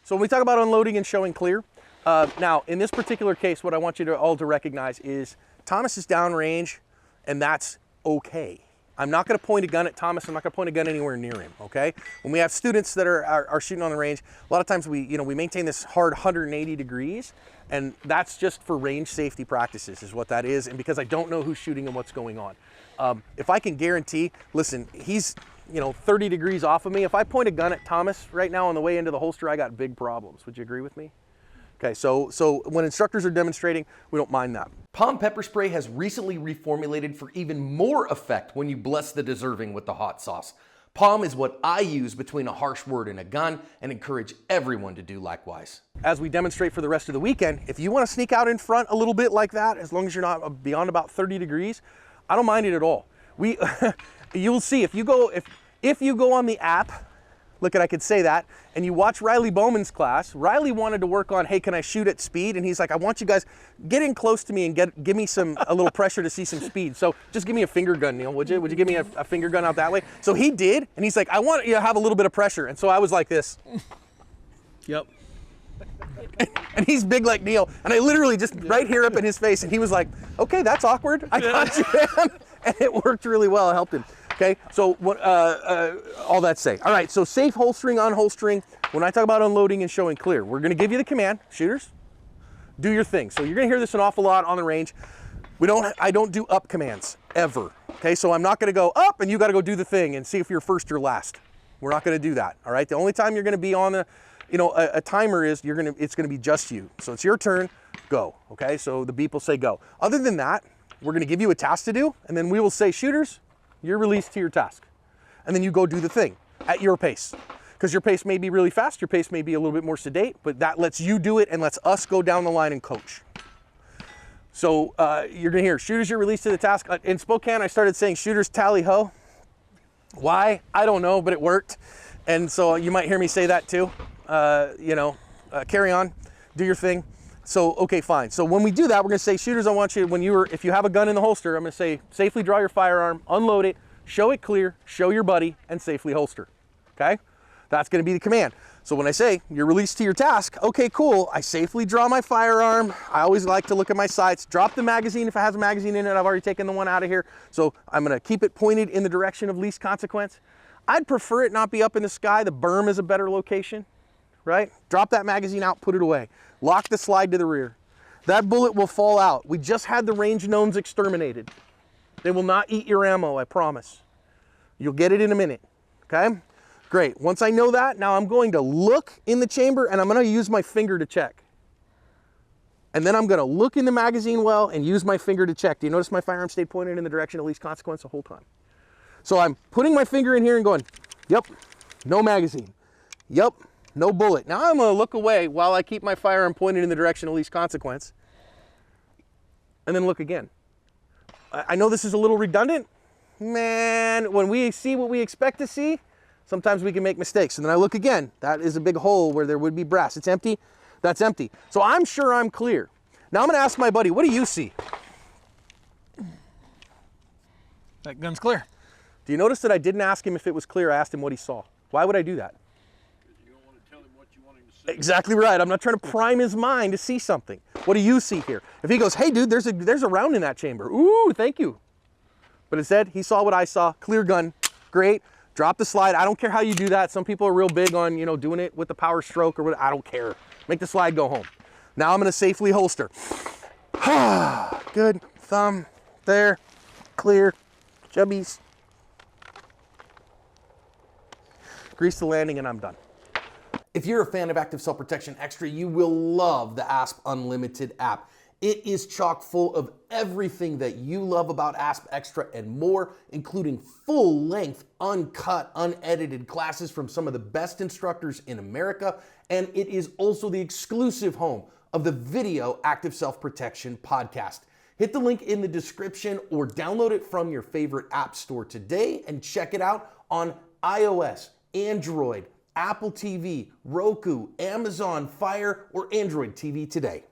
So when we talk about unloading and showing clear, now in this particular case, what I want you to all to recognize is Thomas is downrange, and that's okay. I'm not going to point a gun at Thomas. I'm not going to point a gun anywhere near him, okay? When we have students that are shooting on the range, a lot of times we maintain this hard 180 degrees, and that's just for range safety practices is what that is, and because I don't know who's shooting and what's going on. If I can guarantee, listen, he's 30 degrees off of me. If I point a gun at Thomas right now on the way into the holster, I got big problems. Would you agree with me? Okay, so when instructors are demonstrating, we don't mind that. POM pepper spray has recently reformulated for even more effect when you bless the deserving with the hot sauce. POM is what I use between a harsh word and a gun, and encourage everyone to do likewise. As we demonstrate for the rest of the weekend, if you want to sneak out in front a little bit like that, as long as you're not beyond about 30 degrees, I don't mind it at all. You'll see if you go on the app, look at, I could say that, and you watch Riley Bowman's class. Riley wanted to work on, hey, can I shoot at speed? And he's like, I want you guys, get in close to me and give me a little pressure to see some speed. So just give me a finger gun, Neil, would you? Would you give me a finger gun out that way? So he did, and he's like, I want you to have a little bit of pressure. And so I was like this. Yep. And he's big like Neil. And I literally just right here up in his face, and he was like, okay, that's awkward. I got you, man. And it worked really well. I helped him. Okay, so what, all that say. All right, so safe holstering, unholstering. When I talk about unloading and showing clear, we're gonna give you the command, shooters, do your thing. So you're gonna hear this an awful lot on the range. I don't do up commands, ever. Okay, so I'm not gonna go up and you gotta go do the thing and see if you're first or last. We're not gonna do that, all right? The only time you're gonna be on a timer is it's gonna be just you. So it's your turn, go, okay? So the beep will say go. Other than that, we're gonna give you a task to do, and then we will say, shooters, you're released to your task. And then you go do the thing at your pace. Because your pace may be really fast, your pace may be a little bit more sedate, but that lets you do it and lets us go down the line and coach. So you're gonna hear, shooters, you're released to the task. In Spokane, I started saying, shooters, tally ho. Why? I don't know, but it worked. And so you might hear me say that too. Carry on, do your thing. So, okay, fine. So when we do that, we're gonna say, shooters, I want you, if you have a gun in the holster, I'm gonna say, safely draw your firearm, unload it, show it clear, show your buddy, and safely holster, okay? That's gonna be the command. So when I say, you're released to your task, okay, cool, I safely draw my firearm. I always like to look at my sights, drop the magazine if it has a magazine in it. I've already taken the one out of here. So I'm gonna keep it pointed in the direction of least consequence. I'd prefer it not be up in the sky. The berm is a better location, right? Drop that magazine out, put it away. Lock the slide to the rear. That bullet will fall out. We just had the range gnomes exterminated. They will not eat your ammo, I promise. You'll get it in a minute, okay? Great, once I know that, now I'm going to look in the chamber and I'm gonna use my finger to check. And then I'm gonna look in the magazine well and use my finger to check. Do you notice my firearm stayed pointed in the direction of least consequence the whole time? So I'm putting my finger in here and going, yep, no magazine. Yep, no bullet. Now I'm gonna look away while I keep my firearm pointed in the direction of least consequence, and then look again. I know this is a little redundant. Man, when we see what we expect to see, sometimes we can make mistakes. And then I look again. That is a big hole where there would be brass. It's empty, that's empty. So I'm sure I'm clear. Now I'm gonna ask my buddy, what do you see? That gun's clear. Do you notice that I didn't ask him if it was clear, I asked him what he saw? Why would I do that? Exactly right. I'm not trying to prime his mind to see something. What do you see here? If he goes, hey dude, there's a round in that chamber. Ooh, thank you. But instead, he saw what I saw. Clear gun, great. Drop the slide. I don't care how you do that. Some people are real big on, doing it with the power stroke or what. I don't care. Make the slide go home. Now I'm gonna safely holster. Good, thumb, there, clear, chubbies. Grease the landing and I'm done. If you're a fan of Active Self-Protection Extra, you will love the ASP Unlimited app. It is chock full of everything that you love about ASP Extra and more, including full-length, uncut, unedited classes from some of the best instructors in America, and it is also the exclusive home of the Video Active Self-Protection podcast. Hit the link in the description or download it from your favorite app store today and check it out on iOS, Android, Apple TV, Roku, Amazon Fire, or Android TV today.